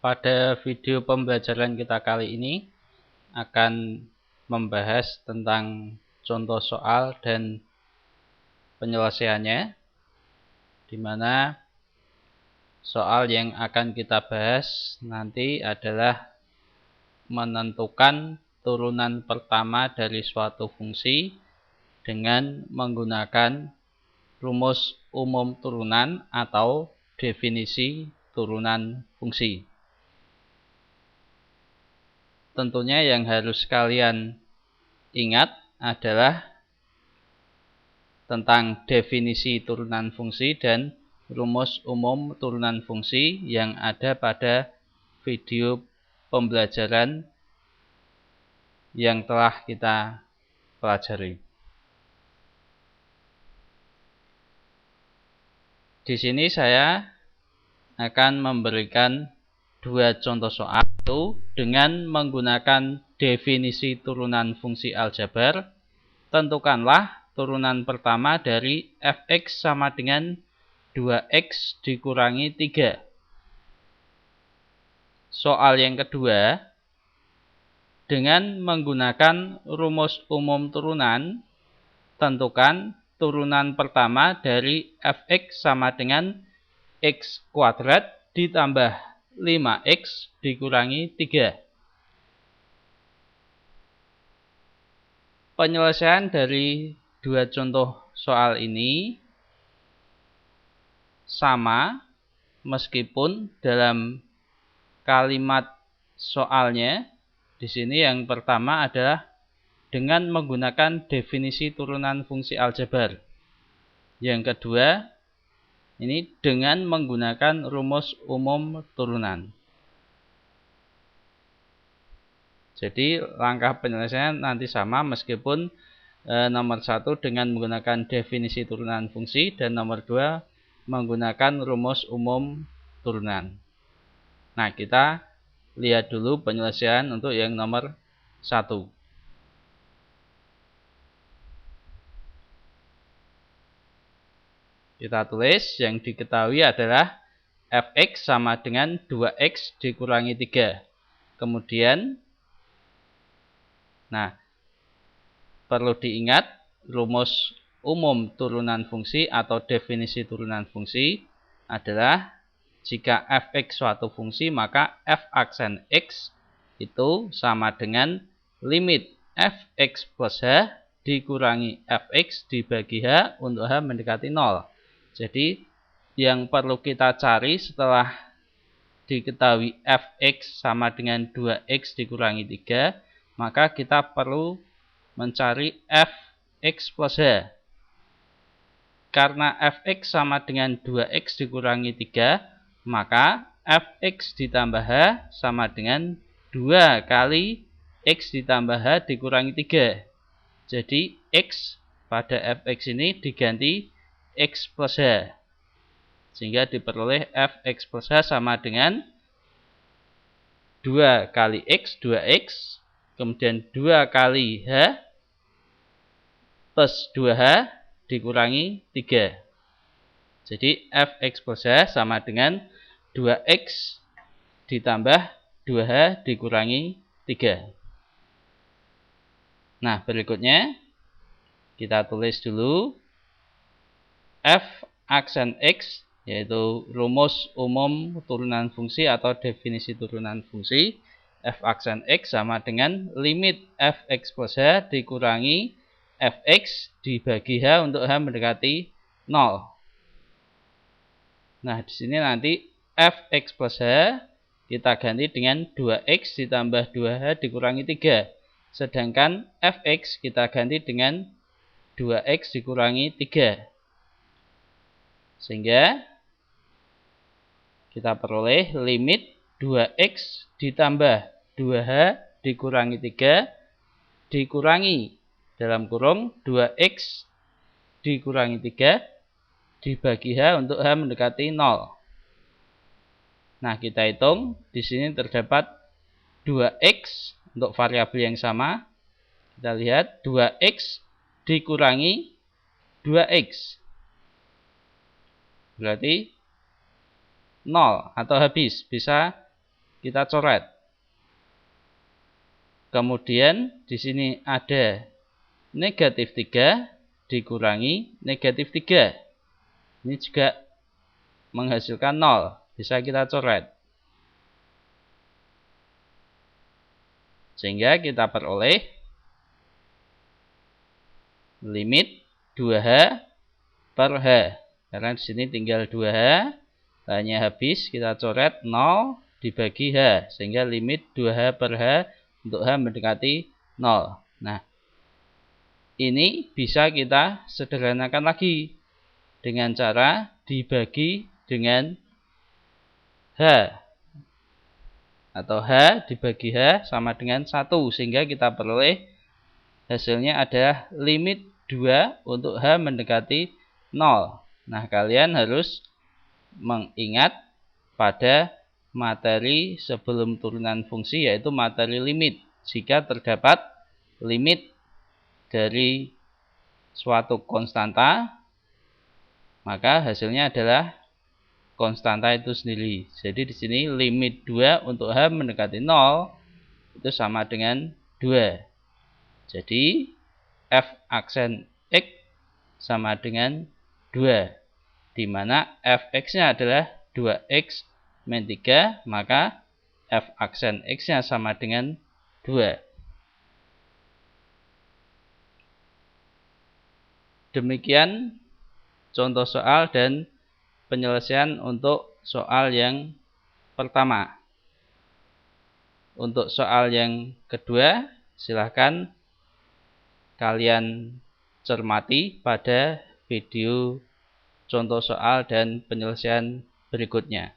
Pada video pembelajaran kita kali ini akan membahas tentang contoh soal dan penyelesaiannya, di mana soal yang akan kita bahas nanti adalah menentukan turunan pertama dari suatu fungsi dengan menggunakan rumus umum turunan atau definisi turunan fungsi. Tentunya yang harus kalian ingat adalah tentang definisi turunan fungsi dan rumus umum turunan fungsi yang ada pada video pembelajaran yang telah kita pelajari. Di sini saya akan memberikan dua contoh soal itu dengan menggunakan definisi turunan fungsi aljabar. Tentukanlah turunan pertama dari fx sama dengan 2x dikurangi 3. Soal yang kedua, dengan menggunakan rumus umum turunan, tentukan turunan pertama dari fx sama dengan x kuadrat ditambah 5x dikurangi 3. Penyelesaian dari dua contoh soal ini sama, meskipun dalam kalimat soalnya di sini yang pertama adalah dengan menggunakan definisi turunan fungsi aljabar. Yang kedua ini dengan menggunakan rumus umum turunan. Jadi langkah penyelesaian nanti sama, meskipun nomor 1 dengan menggunakan definisi turunan fungsi dan nomor 2 menggunakan rumus umum turunan. Nah, kita lihat dulu penyelesaian untuk yang nomor 1. Kita tulis yang diketahui adalah fx sama dengan 2x dikurangi 3. Kemudian, perlu diingat rumus umum turunan fungsi atau definisi turunan fungsi adalah jika fx suatu fungsi, maka f aksen x itu sama dengan limit fx plus h dikurangi fx dibagi h untuk h mendekati 0. Jadi yang perlu kita cari setelah diketahui fx sama dengan 2x dikurangi 3, maka kita perlu mencari fx plus h. Karena fx sama dengan 2x dikurangi 3, maka fx ditambah h sama dengan 2 kali x ditambah h dikurangi 3. Jadi x pada fx ini diganti x plus h, sehingga diperoleh fx plus h sama dengan 2 kali x, 2x, kemudian 2 kali h plus 2h dikurangi 3. Jadi fx plus h sama dengan 2x ditambah 2h dikurangi 3. Nah, berikutnya kita tulis dulu f aksen x, yaitu rumus umum turunan fungsi atau definisi turunan fungsi. F aksen x sama dengan limit fx plus h dikurangi fx dibagi h untuk h mendekati 0. Nah, di sini nanti fx plus h kita ganti dengan 2x ditambah 2h dikurangi 3. Sedangkan fx kita ganti dengan 2x dikurangi 3. Sehingga kita peroleh limit 2x ditambah 2h dikurangi 3 dikurangi dalam kurung 2x dikurangi 3 dibagi h untuk h mendekati 0. Nah, kita hitung. Di sini terdapat 2x untuk variabel yang sama. Kita lihat 2x dikurangi 2x. Berarti 0 atau habis. Bisa kita coret. Kemudian di sini ada negatif 3 dikurangi negatif 3. Ini juga menghasilkan 0. Bisa kita coret. Sehingga kita peroleh limit 2H per H. Karena di sini tinggal 2H, hanya habis, kita coret 0 dibagi H. Sehingga limit 2H per H untuk H mendekati 0. Nah, ini bisa kita sederhanakan lagi dengan cara dibagi dengan H. Atau H dibagi H sama dengan 1. Sehingga kita peroleh hasilnya adalah limit 2 untuk H mendekati 0. Nah, kalian harus mengingat pada materi sebelum turunan fungsi, yaitu materi limit. Jika terdapat limit dari suatu konstanta, maka hasilnya adalah konstanta itu sendiri. Jadi di sini limit 2 untuk H mendekati 0 itu sama dengan 2. Jadi f aksen X sama dengan 2, di mana fx-nya adalah 2x min 3, maka f aksen X-nya sama dengan 2. Demikian contoh soal dan penyelesaian untuk soal yang pertama. Untuk soal yang kedua, silahkan kalian cermati pada video contoh soal dan penyelesaian berikutnya.